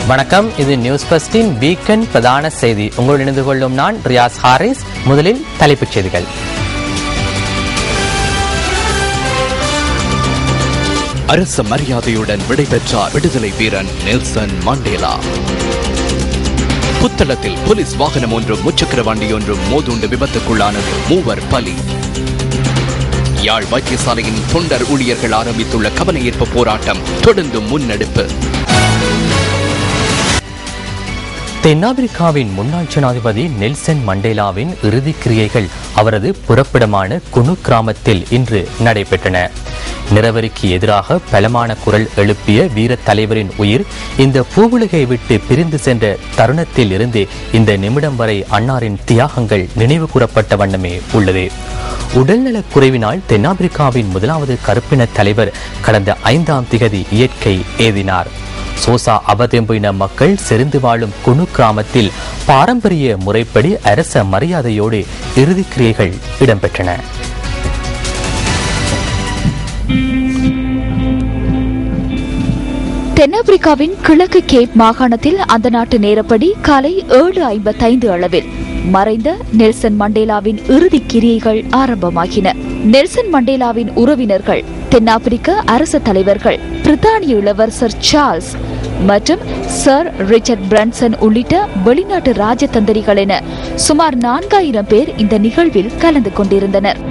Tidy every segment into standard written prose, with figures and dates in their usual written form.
வணக்கம், இது news பஸ்டின் weekend பிரதான செய்தி. உங்களோடு இணைந்து கொள்ளும் நான் ரியாஸ் ஹாரிஸ். முதலில் தலைப்புச் செய்திகள். அரச மரியாதையுடன் விடைபெற்றார் விடுதலை வீரன் நெல்சன் மண்டேலா. புத்தளத்தில் போலீஸ் வாகனம் ஒன்றும் முச்சக்கர வண்டி ஒன்றும் மோதுண்டு விபத்துக்குள்ளானது, 3 பலி. யாழ் வைத்தியசாலையின் தொண்டர் ஊழியர்கள் ஆரம்பித்துள்ள கவனஈர்ப்பு போராட்டம் தொடர்ந்து முன்னெடுப்பு. தென்னாப்பிரிக்காவின் முன்னாள் ஜனாதிபதி நெல்சன் மண்டேலாவின் இறுதிக் கிரியைகள் அவரது புறப்பிடமான குனு கிராமத்தில் இன்று நடைபெற்றன. நிறவரிக்கு எதிராக பலமான குரல் எழுப்பிய வீர தலைவரின் உயிர் இந்த பூவுலகை விட்டு பிரிந்து சென்ற தருணத்தில் இருந்து இந்த நிமிடம் வரை அன்னாரின் தியாகங்கள் நினைவு கூறப்பட்ட வண்ணமே உள்ளது. உடல்நலக் குறைவினால் தென்னாப்பிரிக்காவின் முதலாவது கருப்பின தலைவர் கடந்த 5ஆம் திகதி இயற்கை எய்தினார். சோசா அவதெம்பின மக்கள் செறிந்து வாழும் குனு கிராமத்தில் பாரம்பரிய முறைப்படி அரச மரியாதையோடு இறுதிக் கிரியைகள் இடம்பெற்றன. தென்னாப்பிரிக்காவின் கிழக்கு கேப் மாகாணத்தில் அந்த நாட்டு நேரப்படி காலை 7:55 அளவில் மறைந்த நெல்சன் மண்டேலாவின் இறுதிக் கிரியைகள் ஆரம்பமாகின. நெல்சன் மண்டேலாவின் உறவினர்கள், தென்னாப்பிரிக்க அரச தலைவர்கள், பிரித்தானிய இளவரசர் சார்ல்ஸ் மற்றும் சர் ரிச்சர்ட் பிரன்சன் உள்ளிட்ட வெளிநாட்டு ராஜதந்திரிகள் என சுமார் 4000 பேர் இந்த நிகழ்வில் கலந்து கொண்டிருந்தனர்.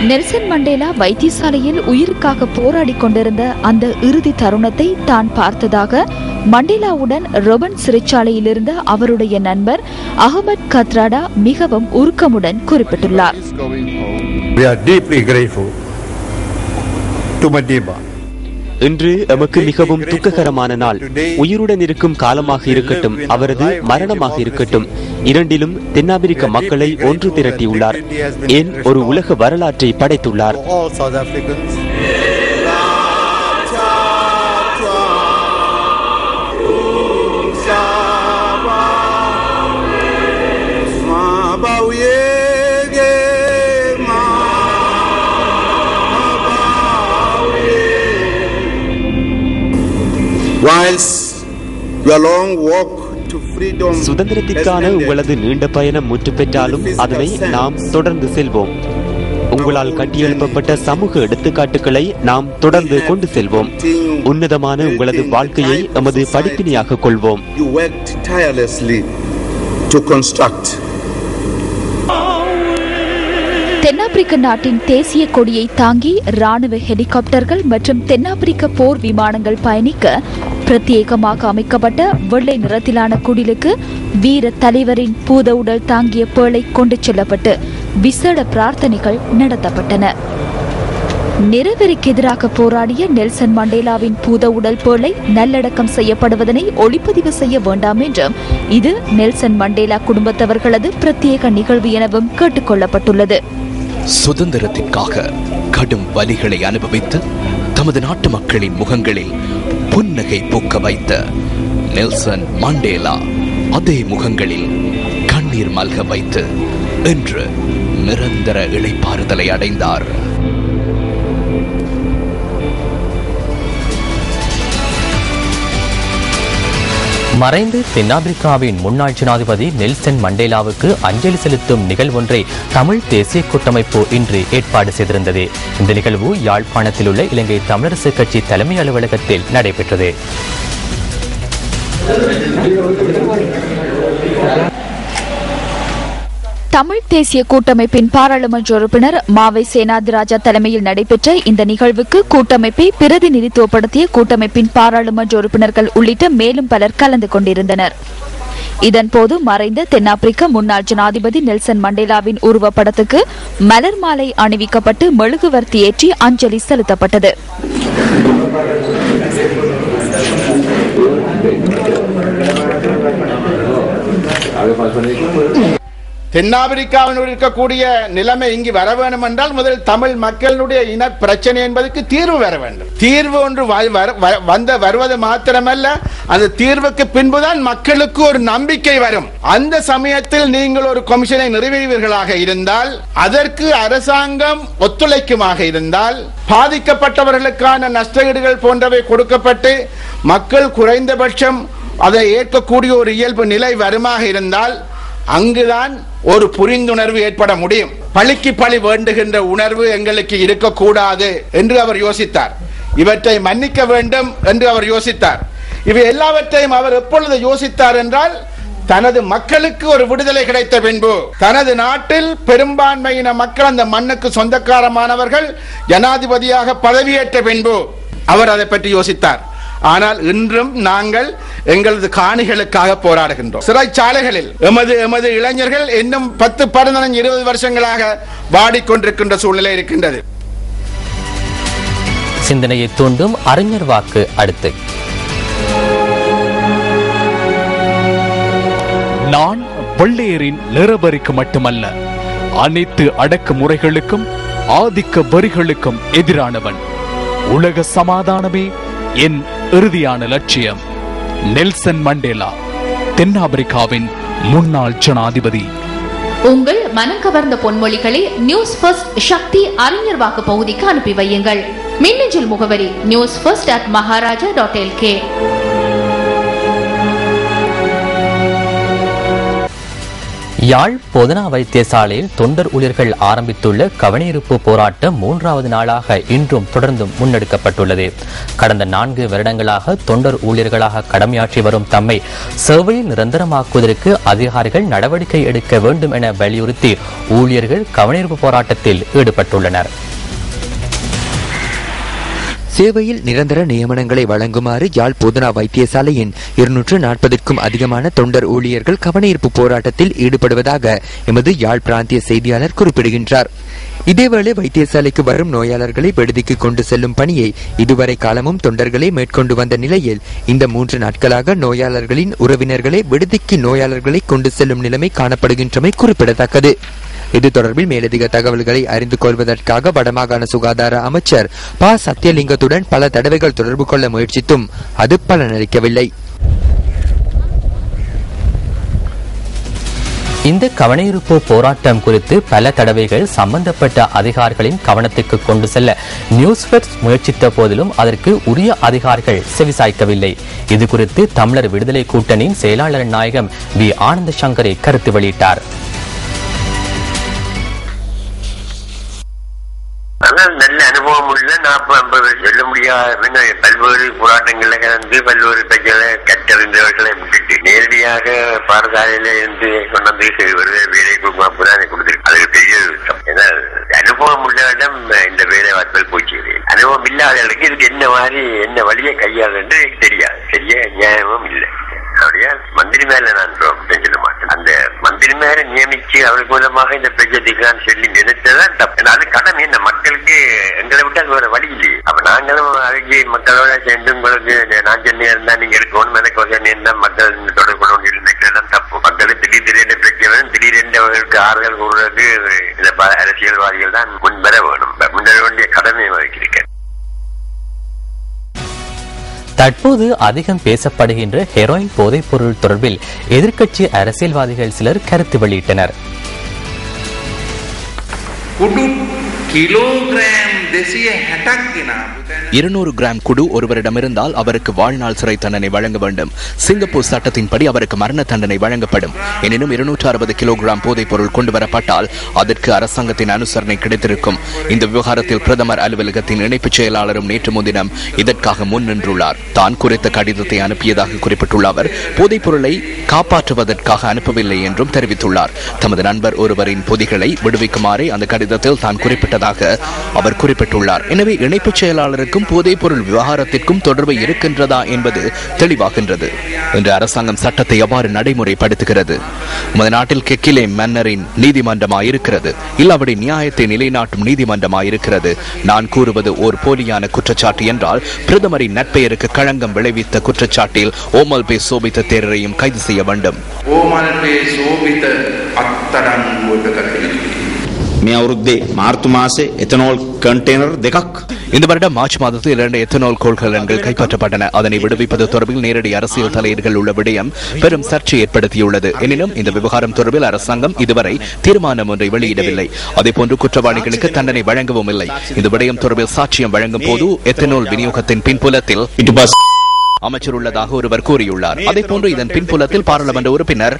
நெல்சன் மண்டேலா வைத்தியசாலையில் உயிருக்காக போராடி கொண்டிருந்த அந்த இறுதி தருணத்தை தான் பார்த்ததாக மண்டேலாவுடன் ரொபன் சிறைச்சாலையில் இருந்த அவருடைய நண்பர் அகமட் கத்ராடா மிகவும் உருக்கமுடன் குறிப்பிட்டுள்ளார். இன்று எமக்கு மிகவும் துக்ககரமான நாள். உயிருடன் இருக்கும் காலமாக இருக்கட்டும், அவரது மரணமாக இருக்கட்டும், இரண்டிலும் தென்னாப்பிரிக்க மக்களை ஒன்று திரட்டியுள்ளார். ஏன் ஒரு உலக வரலாற்றை படைத்துள்ளார். சுதந்திரத்திற்கான உங்களது நீண்ட பயணம் முற்று பெற்றாலும் அதனை நாம் தொடர்ந்து செல்வோம். உங்களால் கட்டியெழுப்பப்பட்ட சமூக எடுத்துக்காட்டுகளை நாம் தொடர்ந்து கொண்டு செல்வோம். உன்னதமான உங்களது வாழ்க்கையை எமது படிப்பினையாக கொள்வோம். தென்னாப்பிரிக்க நாட்டின் தேசிய கொடியை தாங்கி ராணுவ ஹெலிகாப்டர்கள் மற்றும் தென்னாப்பிரிக்க போர் விமானங்கள் பயணிக்க பிரத்யேகமாக அமைக்கப்பட்ட வெள்ளை நிறத்திலான குடிலுக்கு வீர தலைவரின் பூத உடல் தாங்கிய பேழை கொண்டு செல்லப்பட்டு விசேட பிரார்த்தனைகள் நடத்தப்பட்டன. நிறவெறிக்கு எதிராக போராடிய நெல்சன் மண்டேலாவின் பூத உடல் பேழை நல்லடக்கம் செய்யப்படுவதனை ஒளிப்பதிவு செய்ய வேண்டாம் என்றும் இது நெல்சன் மண்டேலா குடும்பத்தவர்களது பிரத்யேக நிகழ்வு எனவும் கேட்டுக் கொள்ளப்பட்டுள்ளது. சுதந்திரத்திற்காக கடும் வலிகளை அனுபவித்து தமது நாட்டு மக்களின் முகங்களில் புன்னகை பூக்க வைத்த நெல்சன் மண்டேலா அதே முகங்களில் கண்ணீர் மல்க வைத்து இன்று நிரந்தர இளைப்பாறுதலை அடைந்தார். மறைந்து தென்னாப்பிரிக்காவின் முன்னாள் ஜனாதிபதி நெல்சன் மண்டேலாவுக்கு அஞ்சலி செலுத்தும் நிகழ்வொன்றை தமிழ் தேசிய கூட்டமைப்பு இன்று ஏற்பாடு செய்திருந்தது. இந்த நிகழ்வு யாழ்ப்பாணத்தில் உள்ள இலங்கை தமிழரசு கட்சி தலைமை அலுவலகத்தில் நடைபெற்றது. தமிழ் தேசிய கூட்டமைப்பின் பாராளுமன்ற உறுப்பினர் மாவை சேனாதிராஜா தலைமையில் நடைபெற்ற இந்த நிகழ்வுக்கு கூட்டமைப்பை பிரதிநிதித்துவப்படுத்திய கூட்டமைப்பின் பாராளுமன்ற உறுப்பினர்கள் உள்ளிட்ட மேலும் பலர் கலந்து கொண்டிருந்தனர். இதன்போது மறைந்த தென்னாப்பிரிக்க முன்னாள் ஜனாதிபதி நெல்சன் மண்டேலாவின் உருவப்படத்துக்கு மலர் மாலை அணிவிக்கப்பட்டு மெழுகுவர்த்தி ஏற்றி அஞ்சலி செலுத்தப்பட்டது. தென்னாப்பிரிக்காவில் இருக்கக்கூடிய நிலைமை இங்கு வர வேண்டும் என்றால் முதல் தமிழ் மக்களுடைய இன பிரச்சனை என்பதற்கு தீர்வு வர வேண்டும். தீர்வு ஒன்று வருவது மாத்திரமல்ல, அந்த தீர்வுக்கு பின்புதான் மக்களுக்கு ஒரு நம்பிக்கை வரும். அந்த சமயத்தில் நீங்கள் ஒரு கமிஷனை நிறைவேறுவீர்களாக இருந்தால், அதற்கு அரசாங்கம் ஒத்துழைக்குமாக இருந்தால், பாதிக்கப்பட்டவர்களுக்கான நஷ்டஈடுகள் போன்றவை கொடுக்கப்பட்டு மக்கள் குறைந்தபட்சம் அதை ஏற்கக்கூடிய ஒரு இயல்பு நிலை வருமாக இருந்தால், அங்குதான் ஒரு புரிந்துணர்வு ஏற்பட முடியும். பழிக்கு பழி வேண்டுகின்ற உணர்வு எங்களுக்கு இருக்கக்கூடாது என்று அவர் யோசித்தார். இவற்றை மன்னிக்க வேண்டும் என்று அவர் யோசித்தார். இவை எல்லாவற்றையும் அவர் எப்பொழுது யோசித்தார் என்றால், தனது மக்களுக்கு ஒரு விடுதலை கிடைத்த பின்பு, தனது நாட்டில் பெரும்பான்மையின மக்கள் அந்த மண்ணுக்கு சொந்தக்காரமானவர்கள் ஜனாதிபதியாக பதவியேற்ற பின்பு அவர் அதை பற்றி யோசித்தார். ஆனால் இன்றும் நாங்கள் எங்களது காணிகளுக்காக போராடுகின்றோம். சிறைச்சாலைகளில் எமது இளைஞர்கள் இன்னும் 10, 15, 20 வருஷங்களாக வாடிக்கொண்டிருக்கின்ற சூழ்நிலை இருக்கின்றது. சிந்தனையை தூண்டும் அறிஞர் வாக்கு அடுத்து. நான் வெள்ளையரின் நிறவரிக்கு மட்டுமல்ல, அனைத்து அடக்குமுறைகளுக்கும் ஆதிக்க வரிகளுக்கும் எதிரானவன். உலக சமாதானமே என் இறுதியான லட்சியம். நெல்சன் மண்டேலா, தென்னாப்பிரிக்காவின் முன்னாள் ஜனாதிபதி. உங்கள் மனம் கவர்ந்த பொன்மொழிகளை நியூஸ் ஃபர்ஸ்ட் சக்தி அறிஞர் வாக்கு பகுதிக்கு அனுப்பி வையுங்கள். மின்னஞ்சல் முகவரி newsfirst@maharaja.lk. யாழ் போதனா வைத்தியசாலையில் தொண்டர் ஊழியர்கள் ஆரம்பித்துள்ள கவனஈர்ப்பு போராட்டம் 3வது நாளாக இன்றும் தொடர்ந்தும் முன்னெடுக்கப்பட்டுள்ளது. கடந்த 4 வருடங்களாக தொண்டர் ஊழியர்களாக கடமையாற்றி வரும் தம்மை சேவையில் நிரந்தரமாக்குவதற்கு அதிகாரிகள் நடவடிக்கை எடுக்க வேண்டும் என வலியுறுத்தி ஊழியர்கள் கவனஈர்ப்பு போராட்டத்தில் ஈடுபட்டுள்ளனர். சேவையில் நிரந்தர நியமனங்களை வழங்குமாறு யாழ் போதனா வைத்தியசாலையின் 240க்கும் அதிகமான தொண்டர் ஊழியர்கள் கவனஈர்ப்பு போராட்டத்தில் ஈடுபடுவதாக எமது யாழ் பிராந்திய செய்தியாளர் குறிப்பிடுகின்றார். இதேவேளை வைத்தியசாலைக்கு வரும் நோயாளர்களை விடுதிக்கு கொண்டு செல்லும் பணியை இதுவரை காலமும் தொண்டர்களே மேற்கொண்டு வந்த நிலையில் இந்த 3 நாட்களாக நோயாளர்களின் உறவினர்களை விடுதிக்கு நோயாளர்களை கொண்டு செல்லும் நிலைமை காணப்படுகின்றமை குறிப்பிடத்தக்கது. இது தொடர்பில் மேலதிக தகவல்களை அறிந்து கொள்வதற்காக வடமாகாண சுகாதார அமைச்சர் ப. சத்தியலிங்கத்துடன் பல தடவைகள் தொடர்பு கொள்ள முயற்சித்தும் அது பலனளிக்கவில்லை. இந்த கவனஈர்ப்பு போராட்டம் குறித்து பல தடவைகள் சம்பந்தப்பட்ட அதிகாரிகளின் கவனத்துக்கு கொண்டு செல்ல நியூஸ் ஃபர்ஸ்ட் முயற்சித்த போதிலும் அதற்கு உரிய அதிகாரிகள் செவிசாய்க்கவில்லை. இது குறித்து தமிழர் விடுதலை கூட்டணியின் செயலாளர் நாயகம் வி. ஆனந்த சங்கரி கருத்து வெளியிட்டார். நல்ல அனுபவம் உள்ள 40-50 சொல்ல முடியாத பல்வேறு போராட்டங்கள்ல கலந்து பல்வேறு பிரச்சனை கற்றறிந்தவர்களை விட்டுட்டு நேரடியாக பாடசாலையில இருந்து கொண்டு வேலை கொடுத்திருக்கு. அது பெரிய விஷயம். ஏன்னா அனுபவம் உள்ளவரிடம் இந்த வேலை வாய்ப்புகள் போச்சு. அனுபவம் இல்லாதவர்களுக்கு இதுக்கு என்ன வழியை கையாளு என்று தெரியாது. சரியா நியாயமும் இல்லை. அப்படியா மந்திரி மேல நான் சொல்ல மாட்டேன். அந்த மந்திரி மேல நியமிச்சு அவருக்கு மூலமாக இந்த பிரச்சனைக்கு நான் சொல்லி நினைச்சதான் தப்பு. அது கடமை என்ன மக்களுக்கு எங்களை விட்டு அது வேற வழி இல்லையே. அப்ப நாங்களும் அதுக்கு மக்களோட சேர்ந்து உங்களுக்கு நான் சென்னை இருந்தா நீங்க எடுக்கணும் எனக்கு இருந்தா மக்கள் தொடர்பு கொண்டு நினைக்கிறதெல்லாம் தப்பு. மக்களுக்கு திடீர்னு பிரச்சனை திடீரென்று அவர்களுக்கு ஆறுதல் கூறுவதற்கு இந்த அரசியல்வாதிகள் தான் முன்வர வேணும். முன்வர வேண்டிய கடமை வகிக்கிறேன். தற்போது அதிகம் பேசப்படுகின்ற ஹெரோயின் போதைப் பொருள் தொடர்பில் எதிர்க்கட்சி அரசியல்வாதிகள் சிலர் கருத்து வெளியிட்டனர். 200 கிராம் குடு ஒருவரிடம் இருந்தால் அவருக்கு வாழ்நாள் சிறை தண்டனை வழங்க வேண்டும். சிங்கப்பூர் சட்டத்தின்படி அவருக்கு மரண தண்டனை வழங்கப்படும். எனினும் 260 கிலோகிராம் போதைப் பொருள் கொண்டு வரப்பட்டால் அதற்கு அரசாங்கத்தின் அனுசரணை கிடைத்திருக்கும். இந்த விவகாரத்தில் பிரதமர் அலுவலகத்தின் இணைப்பு செயலாளரும் நேற்று முன்தினம் இதற்காக முன் நின்றுள்ளார். தான் குறித்த கடிதத்தை அனுப்பியதாக குறிப்பிட்டுள்ள அவர் போதைப் பொருளை காப்பாற்றுவதற்காக அனுப்பவில்லை என்றும் தெரிவித்துள்ளார். தமது நண்பர் ஒருவரின் பொதிகளை விடுவிக்குமாறு அந்த கடிதத்தில் தான் குறிப்பிட்டதாக அவர் குறிப்பிட்டார். குறிப்பிட்டுள்ளார். எனவே இணைப்புச் செயலாளருக்கும் போதைப் பொருள் விவகாரத்திற்கும் தொடர்பு இருக்கின்றதா என்பது தெளிவாகின்றது. இன்று அரசாங்கம் சட்டத்தை எவ்வாறு நடைமுறைப்படுத்துகிறது? நமது நாட்டில் கெக்கிலே மன்னரின் நீதிமன்றமாயிருக்கிறது, இல்லாவிடி நியாயத்தை நிலைநாட்டும் நீதிமன்றமாயிருக்கிறது. நான் கூறுவது ஓர் போலியான குற்றச்சாட்டு என்றால் பிரதமரின் நட்பெயருக்கு களங்கம் விளைவித்த குற்றச்சாட்டில் ஓமல் பே சோபித்த தேரரையும் கைது செய்ய வேண்டும். இந்த வருடம் மார்ச் மாதத்தில் 2 எத்தனால் கொள்கலன்கள் கைப்பற்றப்பட்டன. அதனை விடுவிப்பது தொடர்பில் நேரடி அரசியல் தலையீடுகள் உள்ள விடயம் பெரும் சர்ச்சை ஏற்படுத்தியுள்ளது. எனினும் இந்த விவகாரம் தொடர்பில் அரசாங்கம் இதுவரை தீர்மானம் ஒன்றை வெளியிடவில்லை. அதேபோன்று குற்றவாளிகளுக்கு தண்டனை வழங்கவும் இல்லை. இந்த விடயம் தொடர்பில் சாட்சியம் வழங்கும் போது எத்தனால் விநியோகத்தின் பின்புலத்தில் அமைச்சர் உள்ளதாக ஒருவர் கூறியுள்ளார். அதேபோன்று இதன் பின்புலத்தில் பாராளுமன்ற உறுப்பினர்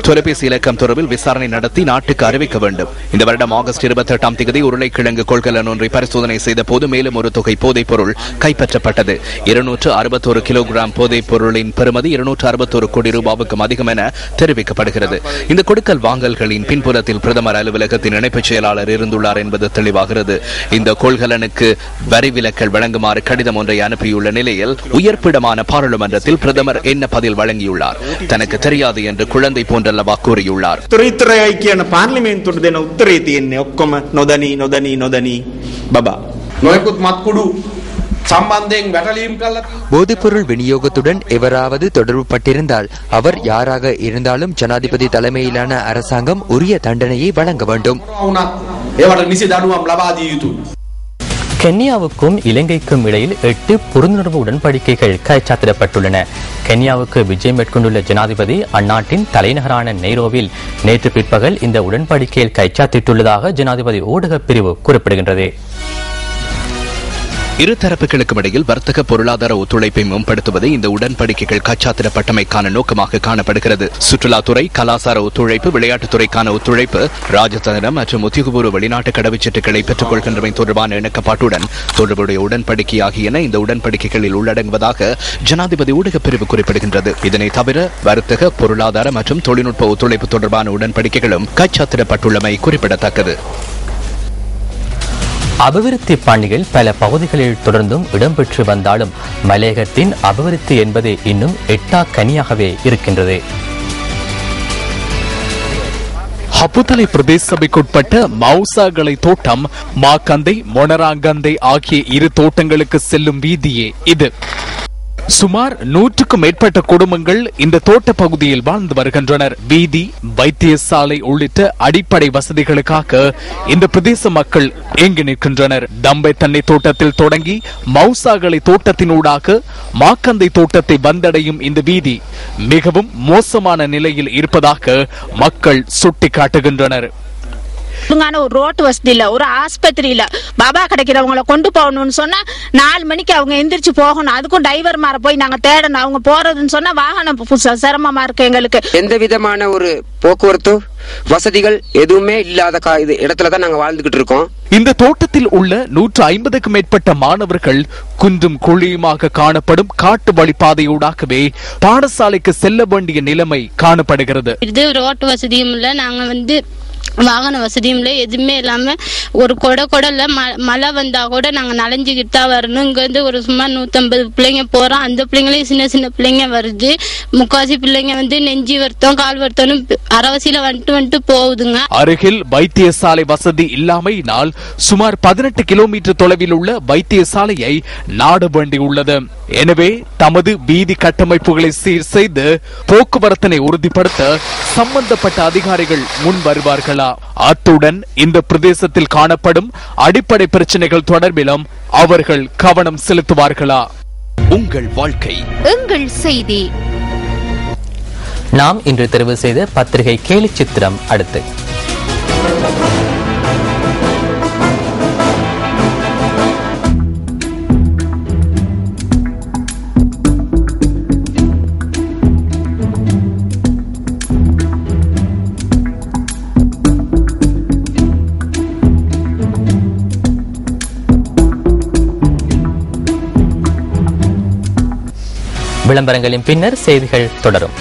தொலைபேசி இலக்கம் தொடர்பில் விசாரணை நடத்தி நாட்டுக்கு அறிவிக்க வேண்டும். இந்த வருடம் ஆகஸ்ட் 28ஆம் தேதி உருளைக்கிழங்கு கொள்கலன் ஒன்றை பரிசோதனை செய்த போது மேலும் ஒரு தொகை போதைப் பொருள் கைப்பற்றப்பட்டது. 261 கிலோகிராம் போதைப் பொருளின் பெறுமதி 261 கோடி ரூபாவுக்கும் அதிகம் என தெரிவிக்கப்படுகிறது. இந்த கொடுக்கல் வாங்கல்களின் பின்புலத்தில் பிரதமர் அலுவலகத்தின் இணைப்புச் செயலாளர் இருந்துள்ளார் என்பது தெளிவாகிறது. இந்த கொள்கலனுக்கு வரி விலக்கல் வழங்குமாறு கடிதம் ஒன்றை அனுப்பியுள்ள நிலையில் உயர்ப்பிடமான பாராளுமன்றத்தில் பிரதமர் என்ன பதில் வழங்கியுள்ளார்? தனக்கு தெரியாது என்று குழந்தை போன்றல்லவா கூறியுள்ளார். போதைப்பொருள் விநியோகத்துடன் எவராவது தொடர்பு பட்டிருந்தால் அவர் யாராக இருந்தாலும் ஜனாதிபதி தலைமையிலான அரசாங்கம் உரிய தண்டனையை வழங்க வேண்டும். கென்யாவுக்கும் இலங்கைக்கும் இடையில் 8 புரிந்துணர்வு உடன்படிக்கைகள் கைச்சாத்திடப்பட்டுள்ளன. கென்யாவுக்கு விஜயம் மேற்கொண்டுள்ள ஜனாதிபதி அந்நாட்டின் தலைநகரான நைரோவில் நேற்று பிற்பகல் இந்த உடன்படிக்கையில் கைச்சாத்திட்டுள்ளதாக ஜனாதிபதி ஊடகப் பிரிவு குறிப்பிடுகின்றது. இரு தரப்புகளுக்கும் இடையில் வர்த்தக பொருளாதார ஒத்துழைப்பை மேம்படுத்துவதே இந்த உடன்படிக்கைகள் கைச்சாத்திடப்பட்டமைக்கான நோக்கமாக காணப்படுகிறது. சுற்றுலாத்துறை, கலாசார ஒத்துழைப்பு, விளையாட்டுத்துறைக்கான ஒத்துழைப்பு, ராஜதந்திரம் மற்றும் உத்தியோகபூர்வ வெளிநாட்டு கடவுச்சீட்டுகளை பெற்றுக் கொள்கின்றமை தொடர்பான இணக்கப்பாட்டுடன் தொடர்புடைய உடன்படிக்கை ஆகியன இந்த உடன்படிக்கைகளில் உள்ளடங்குவதாக ஜனாதிபதி ஊடகப் பிரிவு குறிப்பிடுகின்றது. இதனை தவிர வர்த்தக, பொருளாதார மற்றும் தொழில்நுட்ப ஒத்துழைப்பு தொடர்பான உடன்படிக்கைகளும் கைச்சாத்திடப்பட்டுள்ளமை குறிப்பிடத்தக்கது. அபிவிருத்தி பணிகள் பல பகுதிகளில் தொடர்ந்தும் இடம்பெற்று வந்தாலும் மலையகத்தின் அபிவிருத்தி என்பது இன்னும் எட்டா கனியாகவே இருக்கின்றது. ஹப்புத்தலை பிரதேச சபைக்குட்பட்ட மவுசாகலை தோட்டம், மாக்கந்தை, மொனராங்கந்தை ஆகிய இரு தோட்டங்களுக்கு செல்லும் வீதியே இது. சுமார் 100க்கும் மேற்பட்ட குடும்பங்கள் இந்த தோட்ட பகுதியில் வாழ்ந்து வருகின்றனர். வீதி, வைத்தியசாலை உள்ளிட்ட அடிப்படை வசதிகளுக்காக இந்த பிரதேச மக்கள் ஏங்கி நிற்கின்றனர். டம்பை தண்ணை தோட்டத்தில் தொடங்கி மவுசாகலை தோட்டத்தினூடாக மாக்கந்தை தோட்டத்தை வந்தடையும் இந்த வீதி மிகவும் மோசமான நிலையில் இருப்பதாக மக்கள் சுட்டிக்காட்டுகின்றனர். ஒழுங்கான ஒரு ரோட்டு வசதி இல்ல, ஒரு ஆஸ்பத்திரி இல்ல. பாபா கிடைக்கிறவங்களை கொண்டு போகணும்னு சொன்னா 4 மணிக்கு அவங்க எந்திரிச்சு போகணும். அதுக்கும் டிரைவர் மாற போய் நாங்க தேடணும். அவங்க போறதுன்னு சொன்னா வாகனம் சிரமமா இருக்கு. எங்களுக்கு எந்த விதமான ஒரு போக்குவரத்து வசதிகள் எதுவுமே இல்லாத இடத்துலதான் நாங்க வாழ்ந்துகிட்டு இருக்கோம். இந்த தோட்டத்தில் உள்ள 150க்கும் மேற்பட்ட மாணவர்கள் குன்றும் குழியுமாக காணப்படும் காட்டு வழிபாதையூடாகவே பாடசாலைக்கு செல்ல வேண்டிய நிலைமை காணப்படுகிறது. இது ரோட்டு வசதியும் இல்ல, நாங்க வாகன வசதியும் இல்லை, எதுவுமே இல்லாம ஒரு கொடைல மழை வந்தா கூட நாங்க நனைஞ்சுக்கிட்டு தான் வரணும். இங்க இருந்து ஒரு சும்மா 150 பிள்ளைங்க போறோம். அந்த பிள்ளைங்களையும் சின்ன சின்ன பிள்ளைங்க வருது. முக்காசி பிள்ளைங்க நெஞ்சி வருத்தம், கால் வருத்தம் அரவசியில வந்துட்டு போகுதுங்க. அருகில் வைத்தியசாலை வசதி இல்லாமையினால் சுமார் 18 கிலோமீட்டர் தொலைவில் உள்ள வைத்தியசாலையை நாட வேண்டியுள்ளது. எனவே தமது வீதி கட்டமைப்புகளை சீர் செய்து போக்குவரத்தினை உறுதிப்படுத்த சம்பந்தப்பட்ட அதிகாரிகள் முன் வருவார்களா? அத்துடன் இந்த பிரதேசத்தில் காணப்படும் அடிப்படை பிரச்சனைகள் தொடர்பிலும் அவர்கள் கவனம் செலுத்துவார்களா? உங்கள் வாழ்க்கை, எங்கள் செய்தி. நாம் இன்று தெரிவு செய்த பத்திரிகை கேலி சித்திரம் அடுத்து. விளம்பரங்களின் பின்னர் செய்திகள் தொடரும்.